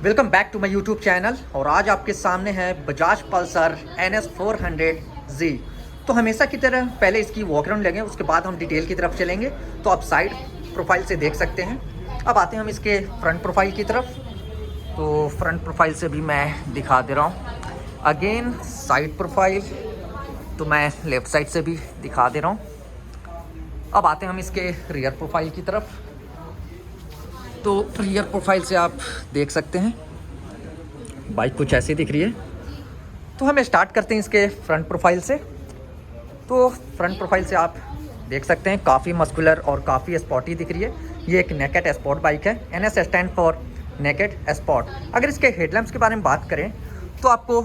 Welcome back to my YouTube channel. और आज आपके सामने है बजाज पल्सर NS 400Z। तो हमेशा की तरह पहले इसकी वॉक अराउंड लेंगे, उसके बाद हम डिटेल की तरफ चलेंगे। तो आप साइड प्रोफाइल से देख सकते हैं। अब आते हैं हम इसके फ्रंट प्रोफाइल की तरफ। तो फ्रंट प्रोफाइल से भी मैं दिखा दे रहा हूँ। अगेन साइड प्रोफाइल तो मैं लेफ़्ट साइड से भी दिखा दे रहा हूँ। अब आते हैं हम इसके रियर प्रोफाइल की तरफ। तो रियर प्रोफाइल से आप देख सकते हैं बाइक कुछ ऐसी दिख रही है। तो हम स्टार्ट करते हैं इसके फ्रंट प्रोफाइल से। तो फ्रंट प्रोफाइल से आप देख सकते हैं काफ़ी मस्कुलर और काफ़ी स्पॉटी दिख रही है। ये एक नेकेड स्पॉट बाइक है। NS stand for naked spot. अगर इसके हेडलैम्प्स के बारे में बात करें तो आपको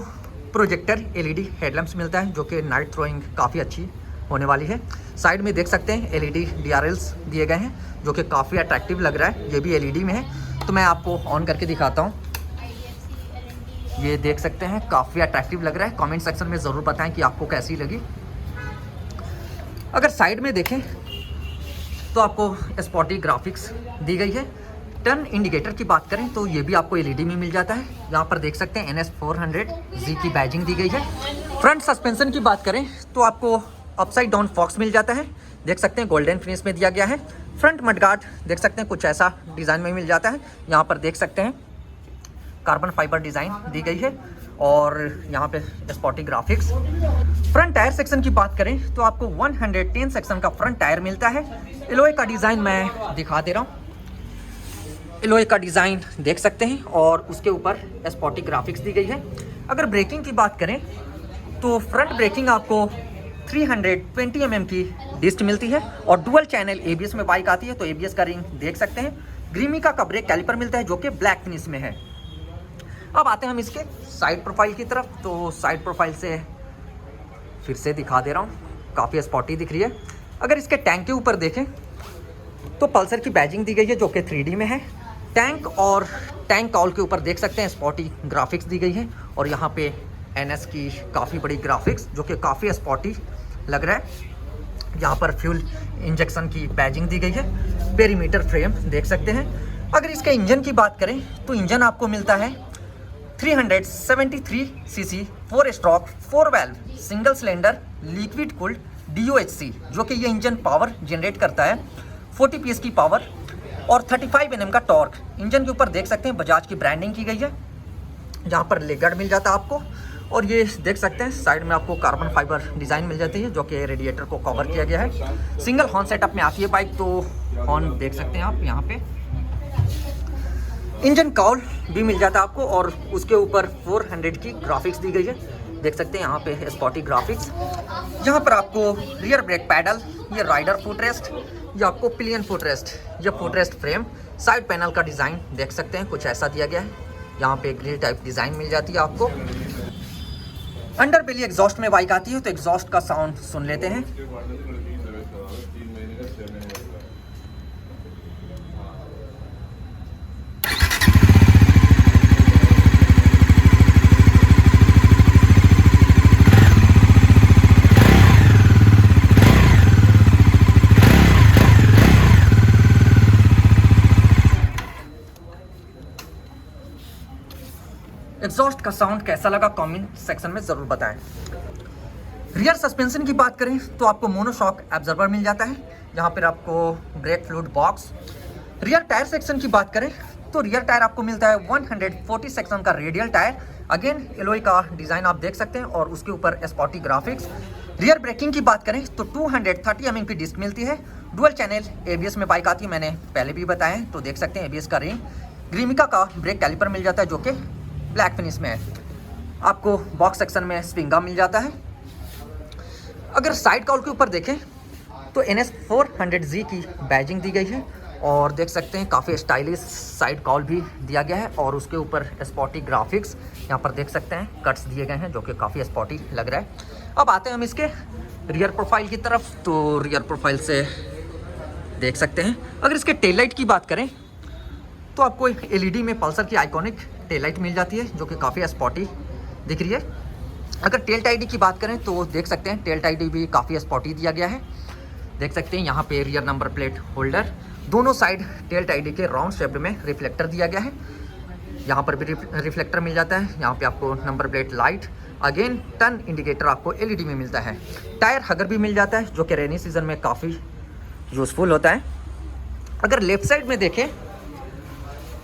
प्रोजेक्टर LED हेडलैम्प्स मिलता है, जो कि नाइट थ्रोइंग काफ़ी अच्छी होने वाली है। साइड में देख सकते हैं LED DRLs दिए गए हैं, जो कि काफ़ी अट्रैक्टिव लग रहा है। ये भी LED में है। तो मैं आपको ऑन करके दिखाता हूँ। ये देख सकते हैं काफ़ी अट्रैक्टिव लग रहा है। कमेंट सेक्शन में ज़रूर बताएं कि आपको कैसी लगी। अगर साइड में देखें तो आपको स्पॉटी ग्राफिक्स दी गई है। टर्न इंडिकेटर की बात करें तो ये भी आपको LED में मिल जाता है। यहाँ पर देख सकते हैं NS 400Z की बैजिंग दी गई है। फ्रंट सस्पेंशन की बात करें तो आपको अपसाइड डाउन फॉक्स मिल जाता है। देख सकते हैं गोल्डन फिनिश में दिया गया है। फ्रंट मडगार्ड देख सकते हैं कुछ ऐसा डिज़ाइन में मिल जाता है। यहाँ पर देख सकते हैं कार्बन फाइबर डिज़ाइन दी गई है और यहाँ पे spotty graphics. Front tyre section की बात करें तो आपको 110 सेक्शन का फ्रंट टायर मिलता है। एलॉय का डिज़ाइन मैं दिखा दे रहा हूँ। एलॉय का डिज़ाइन देख सकते हैं और उसके ऊपर स्पॉटी ग्राफिक्स दी गई है। अगर ब्रेकिंग की बात करें तो फ्रंट ब्रेकिंग आपको 320 mm की डिस्क मिलती है और डुअल चैनल ABS में बाइक आती है। तो ABS का रिंग देख सकते हैं। ग्रीमिका का ब्रेक कैलिपर मिलता है, जो कि ब्लैक फिनिश में है। अब आते हैं हम इसके साइड प्रोफाइल की तरफ। तो साइड प्रोफाइल से फिर से दिखा दे रहा हूँ, काफ़ी स्पॉटी दिख रही है। अगर इसके टैंक के ऊपर देखें तो पल्सर की बैजिंग दी गई है, जो कि 3D में है। टैंक और टैंक कॉल के ऊपर देख सकते हैं स्पॉटी ग्राफिक्स दी गई है और यहाँ पे NS की काफ़ी बड़ी ग्राफिक्स, जो कि काफ़ी स्पॉटी लग रहा है। यहाँ पर फ्यूल इंजेक्शन की बैजिंग दी गई है। पेरीमीटर फ्रेम देख सकते हैं। अगर इसके इंजन की बात करें तो इंजन आपको मिलता है 373 cc 4 stroke 4 valve single cylinder liquid cooled DOHC, जो कि ये इंजन पावर जनरेट करता है 40 PS की पावर और 35 Nm का टॉर्क। इंजन के ऊपर देख सकते हैं बजाज की ब्रांडिंग की गई है। यहाँ पर लेग गार्ड मिल जाता है आपको और ये देख सकते हैं साइड में आपको कार्बन फाइबर डिज़ाइन मिल जाती है, जो कि रेडिएटर को कवर किया गया है। सिंगल हॉर्न सेटअप में आती है बाइक। तो हॉर्न देख सकते हैं आप यहाँ पे। इंजन कॉल भी मिल जाता है आपको और उसके ऊपर 400 की ग्राफिक्स दी गई है। देख सकते हैं यहाँ पे स्पॉटी ग्राफिक्स। यहाँ पर आपको रियर ब्रेक पैडल, ये राइडर फुटरेस्ट, ये आपको पिलियन फुटरेस्ट, ये फुटरेस्ट फ्रेम। साइड पैनल का डिज़ाइन देख सकते हैं कुछ ऐसा दिया गया है। यहाँ पे ग्रिल टाइप डिज़ाइन मिल जाती है आपको। अंडर बेली एग्जॉस्ट में बाइक आती है, तो एग्जॉस्ट का साउंड सुन लेते हैं। एग्जॉस्ट का साउंड कैसा लगा कमेंट सेक्शन में ज़रूर बताएं। रियर सस्पेंशन की बात करें तो आपको मोनोशॉक एब्जॉर्बर मिल जाता है। यहाँ पर आपको brake fluid box. Rear tyre section की बात करें तो रियर टायर आपको मिलता है 140 सेक्शन का रेडियल टायर। अगेन एलॉय का डिज़ाइन आप देख सकते हैं और उसके ऊपर स्पॉटी ग्राफिक्स। रियर ब्रेकिंग की बात करें तो 230 mm की डिस्क मिलती है। डुअल चैनल ABS में बाइक आती है, मैंने पहले भी बताया है। तो देख सकते हैं ABS का रिंग। ग्रीमिका का ब्रेक कैलिपर मिल जाता है, जो कि ब्लैक फिनिश में है। आपको बॉक्स सेक्शन में स्विंगा मिल जाता है। अगर साइड कॉल के ऊपर देखें तो NS 400Z की बैजिंग दी गई है और देख सकते हैं काफ़ी स्टाइलिश साइड कॉल भी दिया गया है और उसके ऊपर स्पॉटी ग्राफिक्स यहाँ पर देख सकते हैं कट्स दिए गए हैं, जो कि काफ़ी स्पॉटी लग रहा है। अब आते हैं हम इसके रियर प्रोफाइल की तरफ। तो रियर प्रोफाइल से देख सकते हैं अगर इसके टेल लाइट की बात करें तो आपको एक LED में पल्सर की आइकॉनिक टेल लाइट मिल जाती है, जो कि काफ़ी स्पॉटी दिख रही है। अगर टेल टाइडी की बात करें तो देख सकते हैं टेल टाइडी भी काफ़ी स्पॉटी दिया गया है। देख सकते हैं यहाँ पे रियर नंबर प्लेट होल्डर, दोनों साइड टेल टाइडी के राउंड शेप में रिफ्लेक्टर दिया गया है। यहाँ पर भी रिफ्लेक्टर मिल जाता है। यहाँ पे आपको number plate light, again turn indicator आपको एलईडी में मिलता है। टायर हगर भी मिल जाता है जो कि रेनी सीजन में काफ़ी यूज़फुल होता है। अगर लेफ्ट साइड में देखें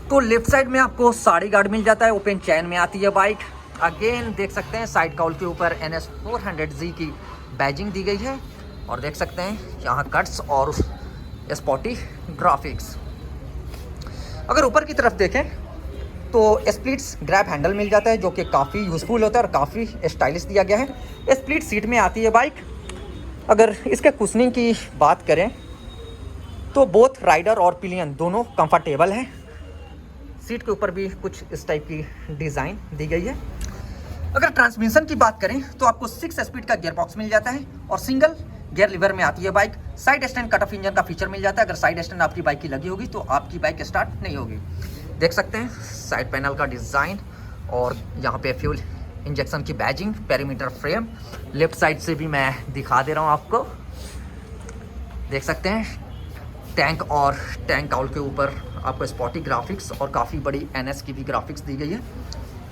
तो लेफ्ट साइड में आपको साड़ी गार्ड मिल जाता है, ओपन चैन में आती है बाइक। अगेन देख सकते हैं साइड काउल के ऊपर NS 400Z की बैजिंग दी गई है और देख सकते हैं यहाँ कट्स और स्पॉटी ग्राफिक्स। अगर ऊपर की तरफ देखें तो स्प्लिट्स ग्रैब हैंडल मिल जाता है जो कि काफ़ी यूज़फुल होता है और काफ़ी स्टाइलिश दिया गया है। स्प्लिट सीट में आती है बाइक। अगर इसके कुशनिंग की बात करें तो बोथ राइडर और पिलियन दोनों कंफर्टेबल हैं। सीट के ऊपर भी कुछ इस टाइप की डिज़ाइन दी गई है। अगर ट्रांसमिशन की बात करें तो आपको 6 स्पीड का गियर बॉक्स मिल जाता है और सिंगल गियर लीवर में आती है bike. Side stand cut off engine का फीचर मिल जाता है। अगर साइड स्टैंड आपकी बाइक की लगी होगी तो आपकी बाइक स्टार्ट नहीं होगी। देख सकते हैं साइड पैनल का डिज़ाइन और यहाँ पे फ्यूल इंजेक्शन की badging, perimeter frame. Left side से भी मैं दिखा दे रहा हूँ आपको। देख सकते हैं टैंक और टैंक काउल के ऊपर आपको स्पॉटी ग्राफिक्स और काफ़ी बड़ी NS की भी ग्राफिक्स दी गई है।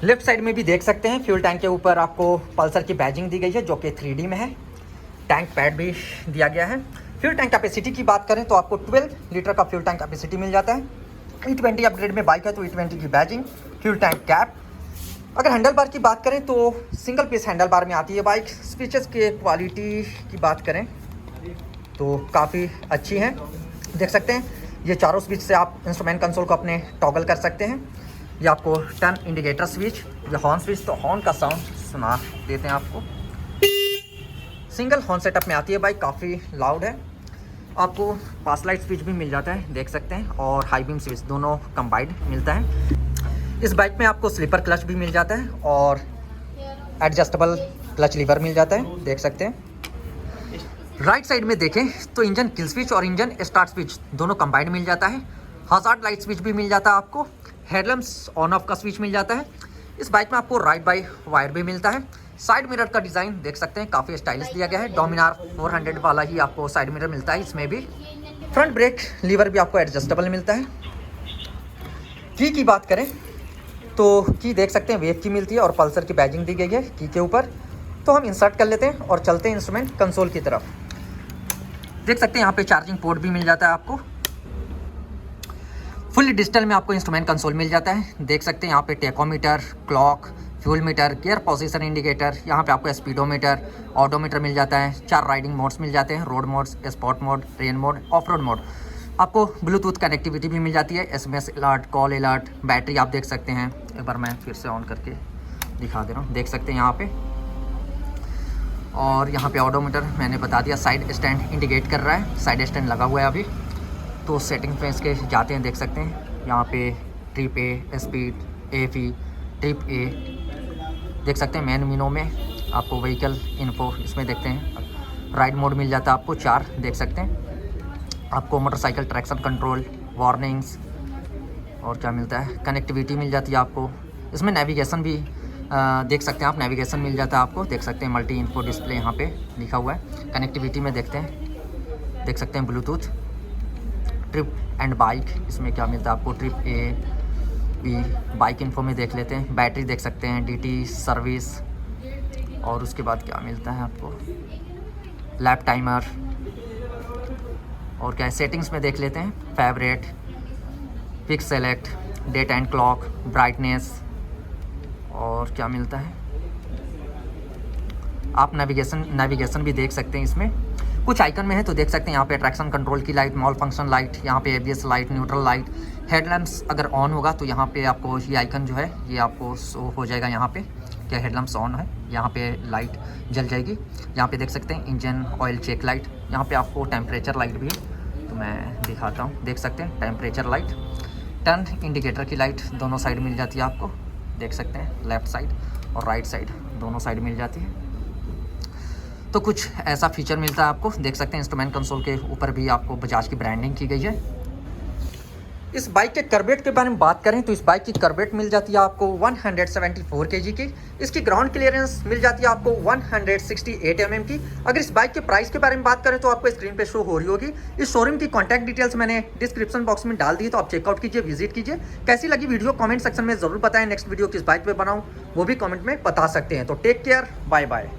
लेफ्ट साइड में भी देख सकते हैं फ्यूल टैंक के ऊपर आपको पल्सर की बैजिंग दी गई है जो कि 3D में है। टैंक पैड भी दिया गया है। फ्यूल टैंक कैपेसिटी की बात करें तो आपको 12 लीटर का फ्यूल टैंक कैपेसिटी मिल जाता है। E20 अपग्रेड में बाइक है तो E20 की बैजिंग, फ्यूल टैंक कैप। अगर हैंडल बार की बात करें तो सिंगल पीस हैंडल बार में आती है बाइक। स्पीचेस के क्वालिटी की बात करें तो काफ़ी अच्छी हैं। देख सकते हैं ये चारों स्विच से आप इंस्ट्रूमेंट कंसोल को अपने टॉगल कर सकते हैं। ये आपको टर्न इंडिकेटर स्विच, ये हॉर्न स्विच, तो हॉर्न का साउंड सुना देते हैं आपको। सिंगल हॉर्न सेटअप में आती है बाइक, काफ़ी लाउड है। आपको पास लाइट स्विच भी मिल जाता है देख सकते हैं, और हाई बीम स्विच दोनों कंबाइंड मिलता है। इस बाइक में आपको स्लीपर क्लच भी मिल जाता है और एडजस्टेबल क्लच लीवर मिल जाता है देख सकते हैं। राइट साइड में देखें तो इंजन किल स्विच और इंजन स्टार्ट स्विच दोनों कंबाइंड मिल जाता है। हजार्ड लाइट स्विच भी मिल जाता है आपको। हेडलैम्प्स ऑन ऑफ का स्विच मिल जाता है। इस बाइक में आपको राइट बाई वायर भी मिलता है। साइड मिरर का डिज़ाइन देख सकते हैं काफ़ी स्टाइलिश दिया गया है। डोमिनार 400 वाला ही आपको साइड मिरर मिलता है इसमें भी। फ्रंट ब्रेक लीवर भी आपको एडजस्टेबल मिलता है। की बात करें तो की देख सकते हैं वेव की मिलती है और पल्सर की बैजिंग दी गई है की के ऊपर। तो हम इंसर्ट कर लेते हैं और चलते हैं इंस्ट्रूमेंट कंसोल की तरफ। देख सकते हैं यहाँ पे चार्जिंग पोर्ट भी मिल जाता है आपको। फुल डिजिटल में आपको इंस्ट्रूमेंट कंसोल मिल जाता है। देख सकते हैं यहाँ पे tachometer, clock, fuel metre, gear position indicator, यहाँ पे आपको स्पीडोमीटर, ऑडोमीटर मिल जाता है। 4 राइडिंग मोड्स मिल जाते हैं, road modes, spot mode, rain mode, of road mode. आपको ब्लूटूथ कनेक्टिविटी भी मिल जाती है, SMS alert, call alert. Battery आप देख सकते हैं, एक बार मैं फिर से ऑन करके दिखा दे रहा हूँ, देख सकते हैं यहाँ पे। और यहाँ पे ऑडोमीटर मैंने बता दिया। साइड स्टैंड इंडिकेट कर रहा है, साइड स्टैंड लगा हुआ है अभी। तो सेटिंग पे इसके जाते हैं, देख सकते हैं यहाँ पे trip A, speed, AFE, trip A देख सकते हैं। मेन मीनो में आपको व्हीकल इन्फो इसमें देखते हैं। राइड मोड मिल जाता है आपको 4 देख सकते हैं। आपको मोटरसाइकिल ट्रैक्शन कंट्रोल, वार्निंग्स और क्या मिलता है, कनेक्टिविटी मिल जाती है आपको। इसमें नेविगेशन भी देख सकते हैं आप, नेविगेशन मिल जाता है आपको देख सकते हैं। मल्टी इन्फो डिस्प्ले यहाँ पे लिखा हुआ है। कनेक्टिविटी में देखते हैं, देख सकते हैं ब्लूटूथ। ट्रिप एंड बाइक इसमें क्या मिलता है आपको, ट्रिप A, बाइक इन्फो में देख लेते हैं। बैटरी देख सकते हैं, DT सर्विस, और उसके बाद क्या मिलता है आपको, लैप टाइमर, और क्या है सेटिंग्स में देख लेते हैं। Favourite, pics select, date and clock, brightness, और क्या मिलता है आप नेविगेशन भी देख सकते हैं इसमें। कुछ आइकन में है तो देख सकते हैं यहाँ पे ट्रैक्शन कंट्रोल की लाइट, मॉल फंक्शन लाइट, यहाँ पे ABS light, neutral light, headlamps अगर ऑन होगा तो यहाँ पे आपको ये आइकन जो है ये आपको शो हो जाएगा। यहाँ पे क्या हेडलैम्प्स ऑन है, यहाँ पे लाइट जल जाएगी। यहाँ पे देख सकते हैं इंजन ऑयल चेक लाइट। यहाँ पे आपको टेम्परेचर लाइट भी है तो मैं दिखाता हूँ, देख सकते हैं टेम्परेचर लाइट। टर्न इंडिकेटर की लाइट दोनों साइड मिल जाती है आपको, देख सकते हैं लेफ़्ट साइड और राइट साइड दोनों साइड मिल जाती है। तो कुछ ऐसा फीचर मिलता है आपको, देख सकते हैं। इंस्ट्रूमेंट कंसोल के ऊपर भी आपको बजाज की ब्रांडिंग की गई है। इस बाइक के कार्बेट के बारे में बात करें तो इस बाइक की कार्बेट मिल जाती है आपको 174 kg की। इसकी ग्राउंड क्लियरेंस मिल जाती है आपको 168 mm की। अगर इस बाइक के प्राइस के बारे में बात करें तो आपको स्क्रीन पे शो हो रही होगी। इस शोरूम की कॉन्टैक्ट डिटेल्स मैंने डिस्क्रिप्शन बॉक्स में डाल दी, तो आप चेकआउट कीजिए, विजिट कीजिए। कैसी लगी वीडियो कॉमेंट सेक्शन में जरूर बताएं। नेक्स्ट वीडियो किस बाइक पर बनाऊँ वो भी कॉमेंट में बता सकते हैं। तो टेक केयर, बाय बाय।